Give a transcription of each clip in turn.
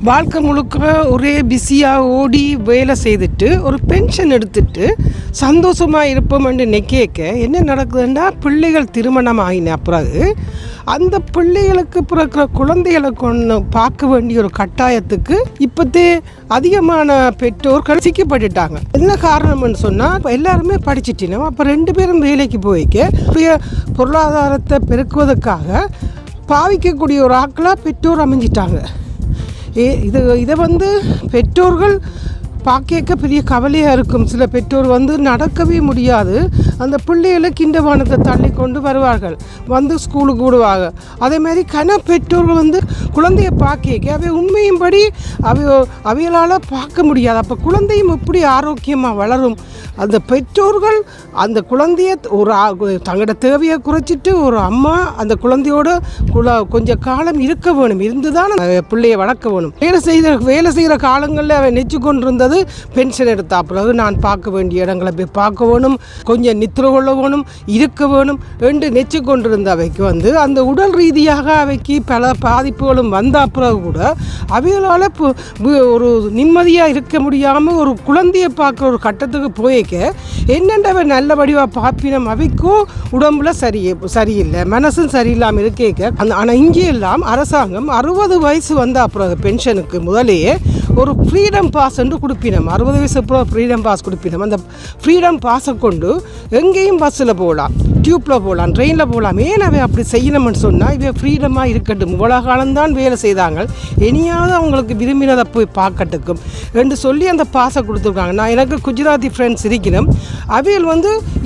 வாழ்க்கை முழுக்க ஒரே பிஸியாக ஓடி வேலை செய்துட்டு ஒரு பென்ஷன் எடுத்துட்டு சந்தோஷமாக இருப்போம்னு நினைக்க என்ன நடக்குதுன்னா பிள்ளைகள் திருமணம் ஆகின பிறகு அந்த பிள்ளைகளுக்கு பிறக்கிற குழந்தைகளை கொண்டு பார்க்க வேண்டிய ஒரு கட்டாயத்துக்கு இப்போதே அதிகமான பெற்றோர்கள் சிக்கப்பட்டுட்டாங்க. என்ன காரணம்னு சொன்னால் எல்லாருமே படிச்சுட்டினோம். அப்போ 2 பேரும் வேலைக்கு போய்க்க பொருளாதாரத்தை பெருக்குவதற்காக பாவிக்கக்கூடிய ஒரு ஆக்களாக பெற்றோர் அமைஞ்சிட்டாங்க. இதை பெற்றோர்கள் பார்க்க பெரிய கவலையாக இருக்கும். சில பெற்றோர் நடக்கவே முடியாது, அந்த பிள்ளைகளை கிண்டவானத்தை தள்ளி கொண்டு வருவார்கள், ஸ்கூலுக்கு விடுவாங்க. அதேமாதிரி பெற்றோர்கள் குழந்தைய பார்க்க அவை உண்மையும்படி அவைகளால் பார்க்க முடியாது. அப்போ குழந்தையும் எப்படி ஆரோக்கியமாக வளரும்? அந்த பெற்றோர்கள் அந்த குழந்தைய தங்களோட தேவையை குறைச்சிட்டு ஒரு அம்மா அந்த குழந்தையோட கொஞ்சம் காலம் இருக்க வேணும், இருந்து தான் பிள்ளையை வளர்க்க வேணும். வேலை செய்கிற காலங்களில் அவன் நெச்சு கொண்டு இருந்தது பென்ஷன் எடுத்தா பிறகு நான் பார்க்க வேண்டிய இடங்களை போய் பார்க்க வேணும், கொஞ்சம் நித்திர கொள்ள வேணும், இருக்க வேணும் என்று நெச்சு கொண்டிருந்த அவைக்கு அந்த உடல் ரீதியாக அவைக்கு பல பாதிப்புகளும் வந்த பிறகு கூட அவைகளால் ஒரு நிம்மதியாக இருக்க முடியாமல் ஒரு குழந்தையை பார்க்குற ஒரு கட்டத்துக்கு போய்க்க என்னென்றவை நல்ல வடிவாக பார்ப்பினம் அவைக்கும் உடம்புல சரியில்லை, மனசும் சரியில்லாமல் இருக்கேக்க. ஆனால் இங்கே எல்லாம் அரசாங்கம் 60 வயசு வந்த பிறகு பென்ஷனுக்கு முதலேயே ஒரு ஃப்ரீடம் பாஸ் என்று கொடுப்பினோம். 60 வயசு அப்புறம் ஃப்ரீடம் பாஸ் கொடுப்பினோம். அந்த ஃப்ரீடம் பாஸை கொண்டு எங்கேயும் பஸ்ஸில் போகலாம், டியூப்பில் போகலாம், ட்ரெயினில் போகலாம். ஏன் அவை அப்படி செய்யணும்னு சொன்னால் இவை ஃப்ரீடமாக இருக்கட்டும், இவ்வளோ காலம்தான் வேலை செய்தாங்க, இனியாவது அவங்களுக்கு விரும்பினதை போய் பார்க்கட்டுக்கும் என்று சொல்லி அந்த பாஸை கொடுத்துருக்காங்க. நான் எனக்கு குஜராத்தி ஃப்ரெண்ட்ஸ் இருக்கணும், அவைகள்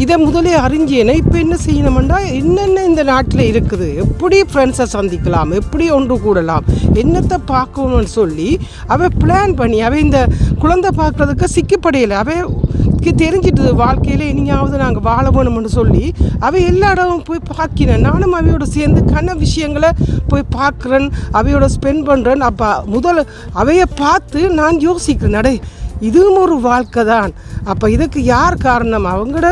இதை முதலே அறிஞ்சேனே. இப்போ என்ன செய்யணும்னா என்னென்ன இந்த நாட்டில் இருக்குது, எப்படி ஃப்ரெண்ட்ஸை சந்திக்கலாம், எப்படி ஒன்று கூடலாம், என்னத்தை பார்க்கணும்னு சொல்லி அவை பிளான் பண்ணி அவை இந்த குழந்தை பார்க்குறதுக்கு சிக்கப்படையலை. அவைக்கு தெரிஞ்சிட்டு வாழ்க்கையில் இனியாவது நாங்கள் வாழ வேணும்னு சொல்லி அவை எல்லா இடமும் போய் பார்க்கிறேன். நானும் அவையோட சேர்ந்து விஷயங்களை போய் பார்க்குறேன், அவையோட ஸ்பெண்ட் பண்ணுறேன். அப்போ அவையை பார்த்து நான் யோசிக்கிறேன், இதுவும் ஒரு வாழ்க்கை தான். அப்போ இதுக்கு யார் காரணம்? அவங்களோட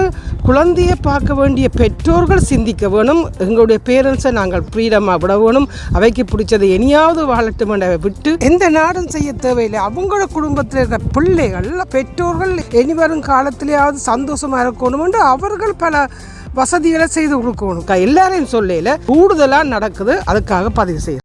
குழந்தையை பார்க்க வேண்டிய பெற்றோர்கள் சிந்திக்க வேணும். எங்களுடைய பேரண்ட்ஸை நாங்கள் ஃப்ரீடமாக விட வேணும், அவைக்கு பிடிச்சதை இனியாவது வாழட்டும் என்ற விட்டு எந்த நாடும் செய்ய தேவையில்லை. அவங்களோட குடும்பத்தில் இருக்கிற பிள்ளைகள் பெற்றோர்கள் இனிவரும் காலத்திலேயாவது சந்தோஷமாக இருக்கணும் என்று அவர்கள் பல வசதிகளை செய்து கொடுக்கணும். எல்லாரையும் சொல்லல, கூடுதலாக நடக்குது, அதுக்காக பதிவு செய்யும்.